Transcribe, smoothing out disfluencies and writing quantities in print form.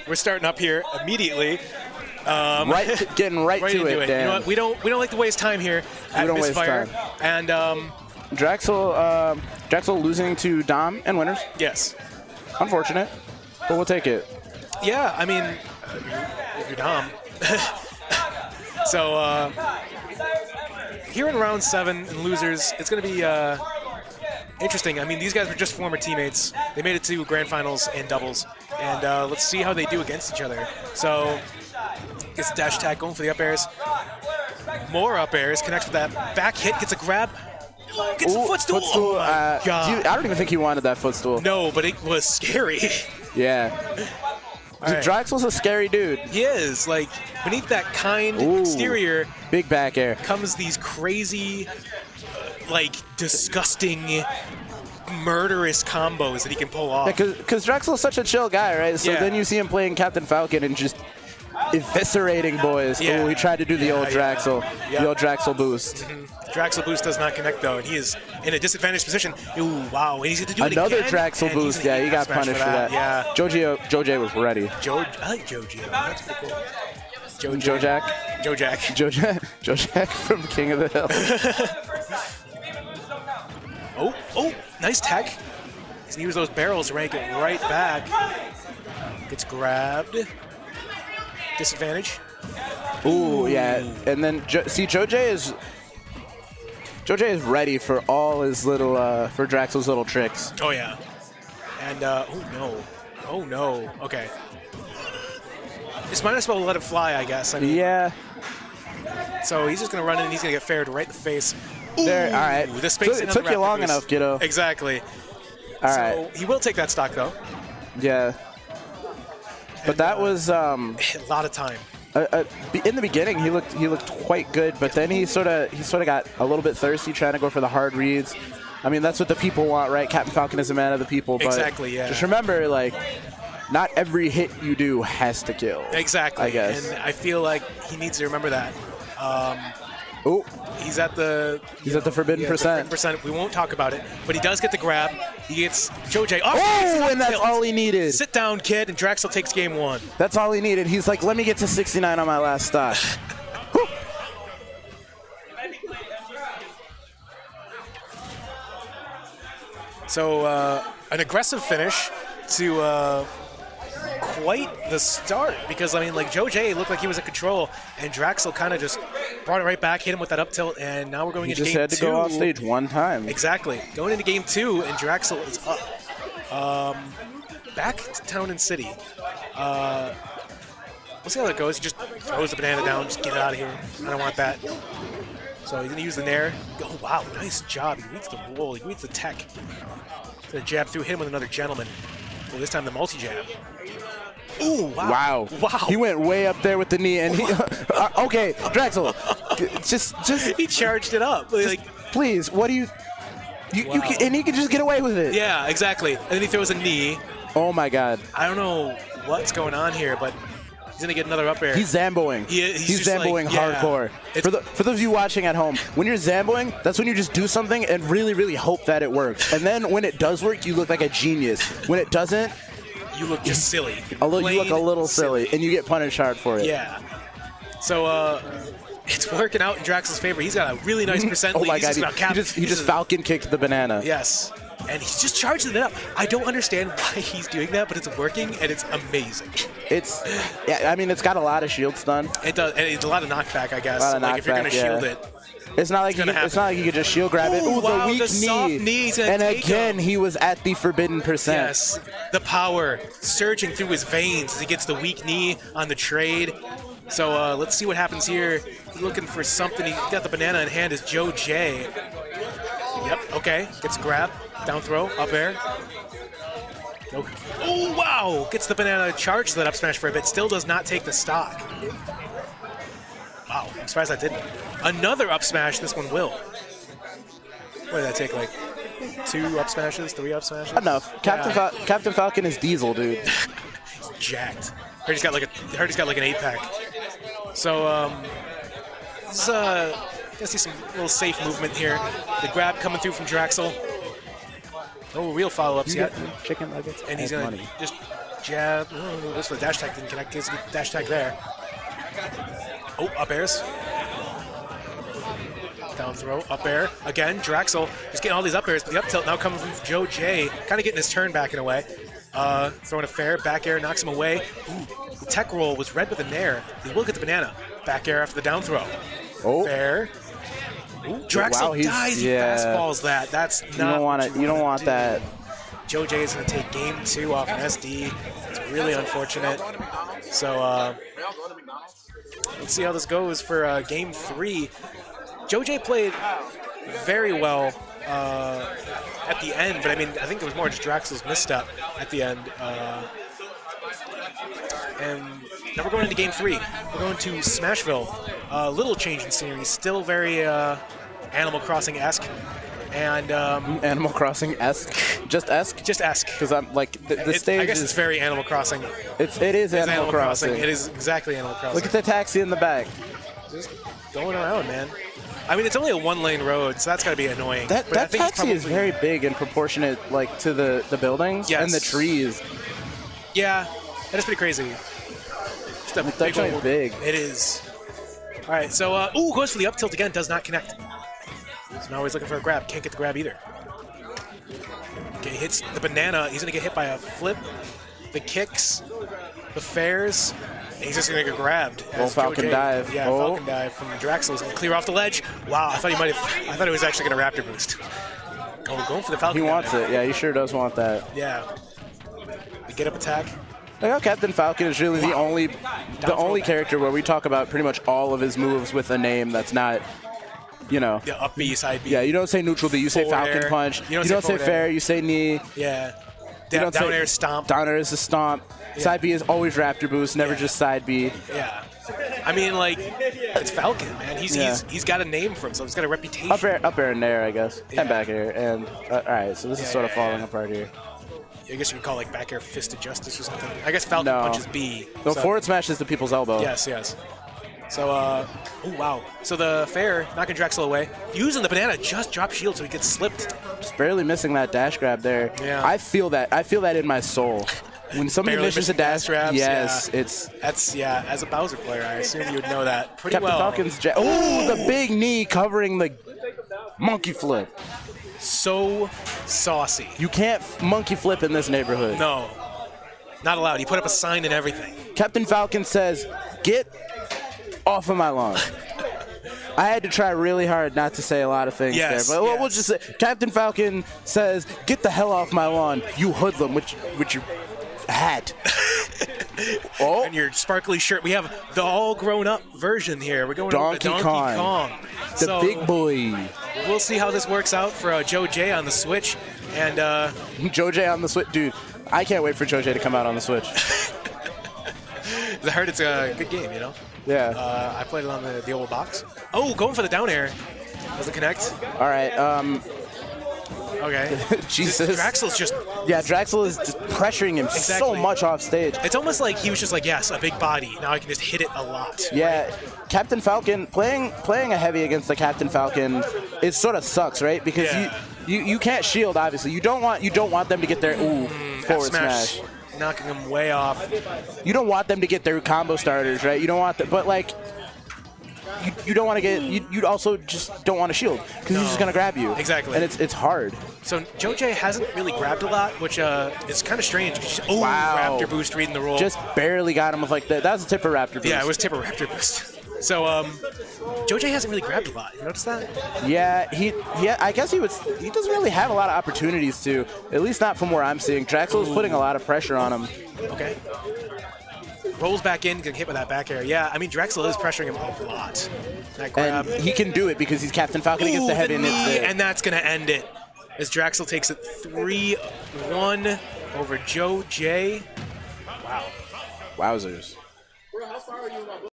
we're starting up here immediately. Getting right to into it, it. Dan. You know what? We don't like to waste time here at We don't waste Misfire. time. And Draxel losing to Dom and winners. yes, Unfortunate, but we'll take it. yeah. I mean, if you're Dom. So here in round 7 in losers, it's going to be interesting. I mean, these guys were just former teammates. They made it to grand finals and doubles, and let's see how they do against each other. So gets a dash attack, going for the up airs. More up airs, connects with that back hit, gets a grab, gets a footstool. Oh my God. I don't even think he wanted that footstool. No, but it was scary. Yeah. right. Draxel's a scary dude. He is. Like, beneath that kind exterior Big back air. comes these crazy, like, disgusting, murderous combos that he can pull off. Because Draxel's such a chill guy, right? So Yeah. then you see him playing Captain Falcon and just eviscerating boys. Yeah. Ooh, he tried to do the old Draxel. Yeah. The old Draxel boost. Draxel boost does not connect, though, and he is in a disadvantaged position. Ooh, wow. And he's going to do Another it again. Draxel and he's boost. gonna Yeah, get he got smashed punished for that. Yeah. Joji was ready. I like Joji. That's pretty cool. Jojak. Jojak. Jojak from King of the Hill. Oh, nice tech. He's going to use those barrels to rank it right back. Gets grabbed. Disadvantage. Ooh, yeah. And then, Joj is ready for all his little, for Draxel's little tricks. Oh, yeah. And, oh, no. Oh, no. Okay. Just might as well let it fly, I guess. I mean, Yeah. so he's just going to run in and he's going to get fared right in the face. Ooh, There, all right. The space It took you long enough, kiddo. Exactly. All So right. he will take that stock, though. Yeah. But that was A lot of time. in the beginning. He looked quite good, but then he sort of got a little bit thirsty, trying to go for the hard reads. I mean, that's what the people want, right? Captain Falcon is a man of the people. But Exactly, yeah. just remember, like, not every hit you do has to kill. Exactly. I guess. And I feel like he needs to remember that. Oh, He's at the forbidden percent. We won't talk about it, but he does get the grab. He gets Joj. Oh, and that's all he needed. Sit down, kid, and Draxel takes game 1. That's all he needed. He's like, let me get to 69 on my last stock. Whew. So an aggressive finish to quite the start, because I mean, like, Joj looked like he was in control, and Draxel kind of just brought it right back, hit him with that up tilt, and now we're going He into just game had to 2. go off stage one time. Exactly. Going into game 2, and Draxel is up. Back to Town and City. We'll see how that goes. He just throws the banana down, just get it out of here. I don't want that. So he's going to use the Nair. Oh, wow, nice job. He reads the roll. He reads the tech. The jab through, hit him with another gentleman. Well, this time the multi-jab. Ooh, wow. Wow. He went way up there with the knee, and he. Okay, Draxel, just He charged it up. Like, please. What do you? Wow. You can, and he can just get away with it. yeah, exactly. And then he throws a knee. Oh my God. I don't know what's going on here, but he's going to get another up air. He's Zamboing. He's just Zamboing like, yeah. hardcore. For those of you watching at home, when you're Zamboing, that's when you just do something and really, really hope that it works. And then when it does work, you look like a genius. When it doesn't, you look just silly. you look a little silly, and you get punished hard for it. Yeah. So it's working out in Draxel's favor. He's got a really nice percent Oh lead. my He's God. just about He just Falcon kicked the banana. Yes. And he's just charging it up. I don't understand why he's doing that, but it's working, and it's amazing. Yeah, I mean, it's got a lot of shield stun. It does, and it's a lot of knockback, I guess. A lot of Like, if you're going to knockback, shield yeah. it. It's not like you could just shield grab it. Ooh, Ooh, wow, the weak the soft knee. knee's gonna And take again, him. he was at the forbidden percent. Yes. The power surging through his veins as he gets the weak knee on the trade. So let's see what happens here. He's looking for something. He got the banana in hand as Joj. Yep, okay. Gets a grab. Down throw, up air. Oh, wow! Gets the banana, charges that up smash for a bit. Still does not take the stock. Wow, I'm surprised that didn't. Another up smash, this one will. What did that take, like 2 up smashes, 3 up smashes? Enough. Captain Falcon is Diesel, dude. Jacked. Heard he's got like an 8-pack. So let's see some little safe movement here. The grab coming through from Draxel. No real follow-ups yet. Chicken nuggets And he's gonna money. just jab. Ooh, this for the dash tag didn't connect. Gives a good dash tag there. Oh, up airs. Down throw, up air. Again, Draxel just getting all these up airs, but the up tilt now coming from Joe J. Kind of getting his turn back in a way. Throwing a fair, back air, knocks him away. Ooh, the tech roll was read with a nair. He will get the banana. Back air after the down throw. Oh. Fair. Ooh, Draxel wow, dies. He fastballs that. That's not. You don't want that. Joe J is going to take game 2 off an SD. It's really unfortunate. So let's see how this goes for game 3. Joe J played very well at the end, but I mean, I think it was more just Draxel's misstep at the end. And now we're going into game 3. We're going to Smashville. Little change in scenery, still very Animal Crossing-esque. And Animal Crossing-esque? Just esque? Just esque. Because I'm like the stage. I guess it's very Animal Crossing. It is Animal Crossing. It is exactly Animal Crossing. Look at the taxi in the back. Just going around, man. I mean, it's only a 1-lane road, so that's got to be annoying. That taxi is very big and proportionate, like to the buildings and the trees. Yeah, that is pretty crazy. Just a It's definitely big. It is. All right, so ooh, goes for the up tilt again, does not connect. So now he's looking for a grab, can't get the grab either. Okay, hits the banana. He's gonna get hit by a flip, the kicks, the fairs. And he's just gonna get grabbed. Oh, Falcon dive. Yeah, Falcon dive from Draxel. He's gonna clear off the ledge. Wow, I thought he might have. I thought he was actually gonna Raptor boost. Oh, going for the Falcon. He wants it. Yeah, he sure does want that. Yeah. The get up attack. Like how Captain Falcon is really the only character where we talk about pretty much all of his moves with a name that's not, you know. Yeah, up B, side B. Yeah, you don't say neutral B, you say Falcon punch. You don't say fair, you say knee. Yeah. Down air stomp. Down air is a stomp. Yeah. Side B is always Raptor boost, never just side B. Yeah. I mean, like, it's Falcon, man. He's got a name for himself. He's got a reputation. Up air and air, I guess. Yeah. And back air. And all right, so this is sort of falling apart here. I guess you could call like back air fist of justice or something. I guess Falcon punches B. No, forward smash is the people's elbow. Yes, yes. So, oh wow. So the fair knocking Draxel away, using the banana, just drop shield so he gets slipped. Just barely missing that dash grab there. Yeah. I feel that in my soul. When somebody misses a dash grab, yes, yeah. it's. That's As a Bowser player, I assume you would know that pretty Captain well. Falcon's the big knee covering the monkey flip. So saucy. You can't monkey flip in this neighborhood. No, not allowed. He put up a sign and everything. Captain Falcon says, "Get off of my lawn." I had to try really hard not to say a lot of things there, but we'll just say Captain Falcon says, "Get the hell off my lawn, you hoodlum," with your hat. Oh, and your sparkly shirt. We have the all grown up version here. We're going to Donkey Kong. The big boy. We'll see how this works out for Joe J on the Switch. And Joe J on the Switch, dude. I can't wait for Joe J to come out on the Switch. I heard it's a good game, you know. Yeah. I played it on the old box. Oh, going for the down air. Does it connect? All right. Okay. Jesus. Draxel's just... Yeah, Draxel is just pressuring him so much off stage. It's almost like he was just like, yes, a big body. Now I can just hit it a lot. Yeah. Right? Captain Falcon, playing a heavy against the Captain Falcon, it sort of sucks, right? Because you can't shield, obviously. You don't want them to get their forward smash. Knocking them way off. You don't want them to get their combo starters, right? You don't want that, but like... You don't want to get. You also just don't want to shield because he's just gonna grab you. Exactly. And it's hard. So Joe J hasn't really grabbed a lot, which is kind of strange. Wow. Raptor boost reading the roll. Just barely got him with like that. That was a tipper Raptor boost. Yeah, it was tipper Raptor boost. So Joe J hasn't really grabbed a lot. You notice that? Yeah, I guess he doesn't really have a lot of opportunities to. At least not from where I'm seeing. Draxel is putting a lot of pressure on him. Okay. Rolls back in, getting hit by that back air. Yeah, I mean, Draxel is pressuring him a lot. That grab. And he can do it because he's Captain Falcon against the heavy. And that's going to end it. As Draxel takes it 3-1 over Joe J. Wow. Wowzers.